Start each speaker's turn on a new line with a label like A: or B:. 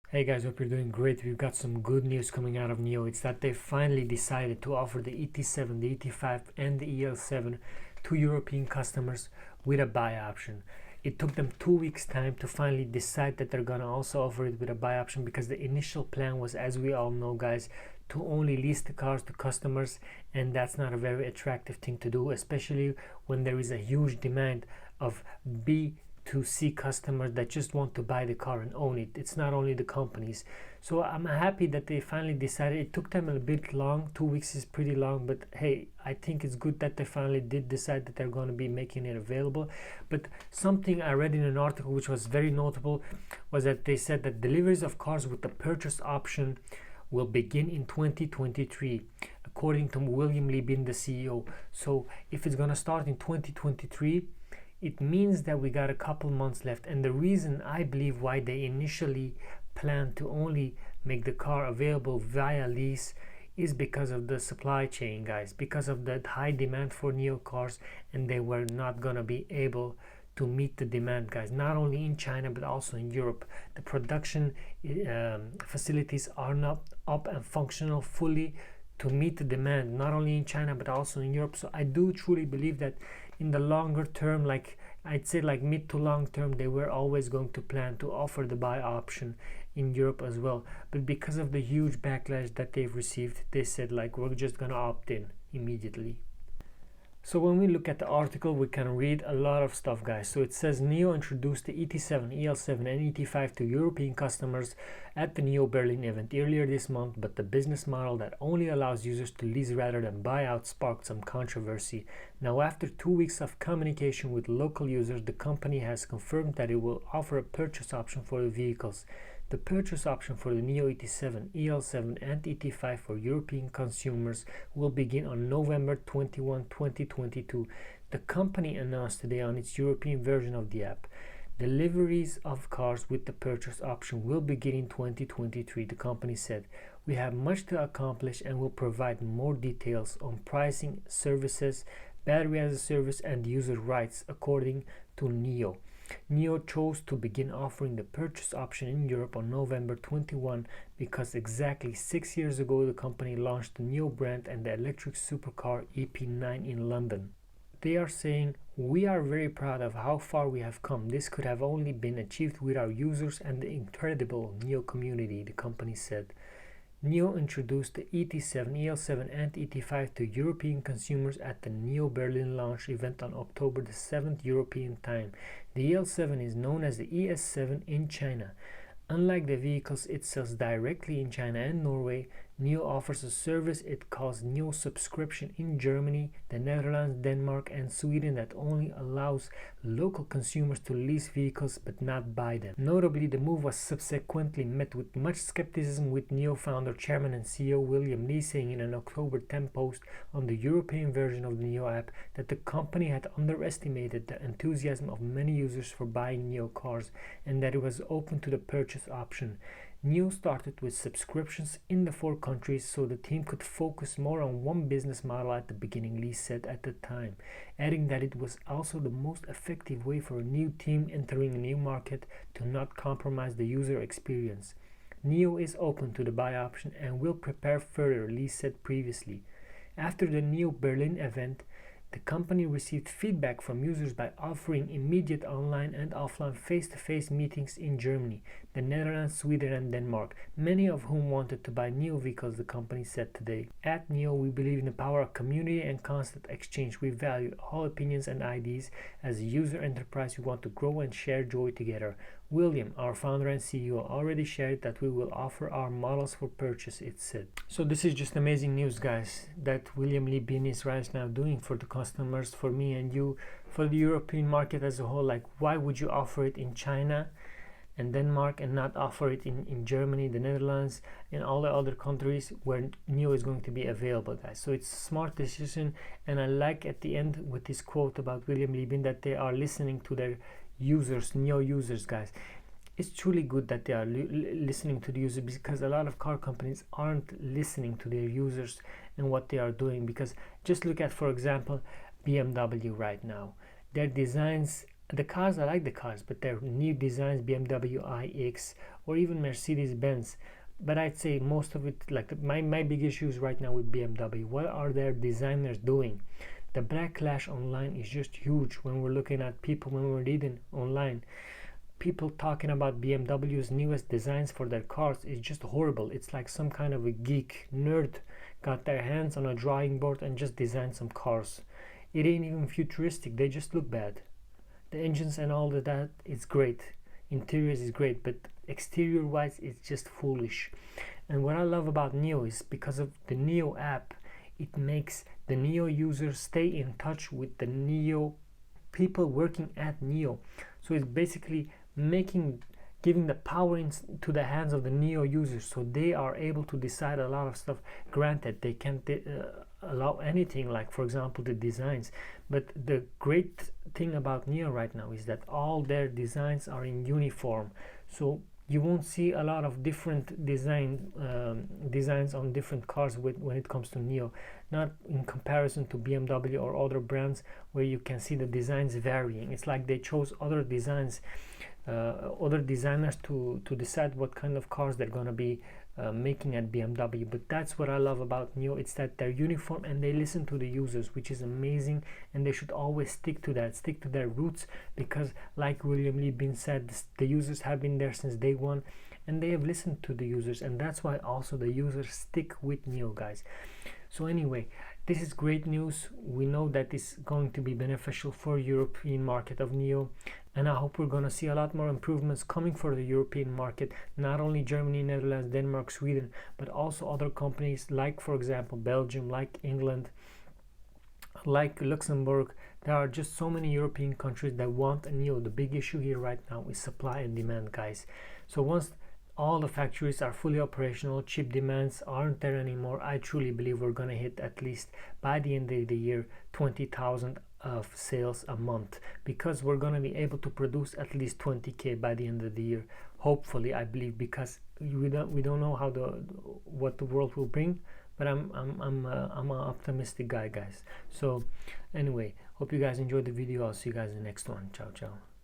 A: Hey guys, hope you're doing great. We've got some good news coming out of NIO. It's that they finally decided to offer the ET7, the ET5, and the EL7 to European customers with a buy option. It took them 2 weeks' time to finally decide that they're gonna also offer it with a buy option, because the initial plan was, as we all know, guys, to only lease the cars to customers, and that's not a very attractive thing to do, especially when there is a huge demand of B to see customers that just want to buy the car and own it. It's not only the companies. So I'm happy that they finally decided. It took them a bit long. 2 weeks is pretty long, but hey, I think it's good that they finally did decide that they're going to be making it available. But something I read in an article which was very notable was that they said that deliveries of cars with the purchase option will begin in 2023, according to William Li Bin, the CEO. So if it's going to start in 2023, it means that we got a couple months left. And the reason I believe why they initially planned to only make the car available via lease is because of the supply chain, guys, because of the high demand for NIO cars, and they were not gonna be able to meet the demand, guys, not only in China but also in Europe. The production facilities are not up and functional fully to meet the demand, not only in China but also in Europe. So I do truly believe that in the longer term, like I'd say like mid to long term, they were always going to plan to offer the buy option in Europe as well. But because of the huge backlash that they've received, they said like we're just gonna opt in immediately. So when we look at the article, we can read a lot of stuff, guys. So it says NIO introduced the ET7, EL7 and ET5 to European customers at the NIO Berlin event earlier this month, but the business model that only allows users to lease rather than buy out sparked some controversy. Now, after 2 weeks of communication with local users, the company has confirmed that it will offer a purchase option for the vehicles. The purchase option for the NIO ET7, EL7 and ET5 for European consumers will begin on November 21, 2022. The company announced today on its European version of the app. Deliveries of cars with the purchase option will begin in 2023, the company said. We have much to accomplish and will provide more details on pricing, services, battery as a service and user rights, according to NIO. NIO chose to begin offering the purchase option in Europe on November 21 because exactly 6 years ago the company launched the NIO brand and the electric supercar EP9 in London. They are saying, "We are very proud of how far we have come. This could have only been achieved with our users and the incredible NIO community," the company said. NIO introduced the ET7, EL7 and ET5 to European consumers at the NIO Berlin launch event on October the 7th European time. The EL7 is known as the ES7 in China. Unlike the vehicles it sells directly in China and Norway, NIO offers a service it calls NIO Subscription in Germany, the Netherlands, Denmark and Sweden that only allows local consumers to lease vehicles but not buy them. Notably, the move was subsequently met with much skepticism, with NIO founder, chairman and CEO William Li saying in an October 10 post on the European version of the NIO app that the company had underestimated the enthusiasm of many users for buying NIO cars and that it was open to the purchase option. NIO started with subscriptions in the 4 countries so the team could focus more on one business model at the beginning, Lee said at the time, adding that it was also the most effective way for a new team entering a new market to not compromise the user experience. NIO is open to the buy option and will prepare further, Lee said previously. After the NIO Berlin event, the company received feedback from users by offering immediate online and offline face-to-face meetings in Germany, the Netherlands, Sweden and Denmark, many of whom wanted to buy NIO vehicles, the company said today. At NIO, we believe in the power of community and constant exchange. We value all opinions and ideas. As a user enterprise, we want to grow and share joy together. William, our founder and CEO, already shared that we will offer our models for purchase, it said. So this is just amazing news, guys, that William Li Bin is right now doing for the customers, for me and you, for the European market as a whole. Like, why would you offer it in China and Denmark and not offer it in Germany, the Netherlands and all the other countries where NIO is going to be available, guys? So it's a smart decision, and I like at the end with this quote about William Li Bin that they are listening to their users, NIO users, guys. It's truly good that they are listening to the users, because a lot of car companies aren't listening to their users and what they are doing. Because just look at, for example, BMW right now. Their designs The cars, I like the cars, but they're new designs, BMW iX or even Mercedes-Benz. But I'd say most of it, like my big issues right now with BMW, what are their designers doing? The backlash online is just huge when we're looking at people, when we're reading online. People talking about BMW's newest designs for their cars is just horrible. It's like some kind of a geek nerd got their hands on a drawing board and just designed some cars. It ain't even futuristic, they just look bad. The engines and all of that is great, interiors is great, but exterior wise it's just foolish. And what I love about NIO is because of the NIO app, it makes the NIO users stay in touch with the NIO people working at NIO. So it's basically giving the power to the hands of the NIO users, so they are able to decide a lot of stuff. Granted, they can't allow anything, like for example the designs, but the great thing about NIO right now is that all their designs are in uniform, so you won't see a lot of different designs on different cars when it comes to NIO, not in comparison to BMW or other brands where you can see the designs varying. It's like they chose other designs, other designers to decide what kind of cars they're gonna be making at BMW. But that's what I love about NIO, it's that they're uniform and they listen to the users, which is amazing, and they should always stick to that, stick to their roots, because like William Li Bin said, the users have been there since day one and they have listened to the users, and that's why also the users stick with NIO, guys. So anyway, this is great news. We know that it's going to be beneficial for European market of NIO, and I hope we're going to see a lot more improvements coming for the European market, not only Germany, Netherlands, Denmark, Sweden, but also other companies like, for example, Belgium, like England, like Luxembourg. There are just so many European countries that want a NIO. The big issue here right now is supply and demand, guys. So once all the factories are fully operational, chip demands aren't there anymore, I truly believe we're going to hit, at least by the end of the year, 20,000 of sales a month, because we're going to be able to produce at least 20k by the end of the year, hopefully. I believe, because we don't know how what the world will bring, but I'm an optimistic guy, guys. So anyway, hope you guys enjoyed the video. I'll see you guys in the next one. Ciao ciao.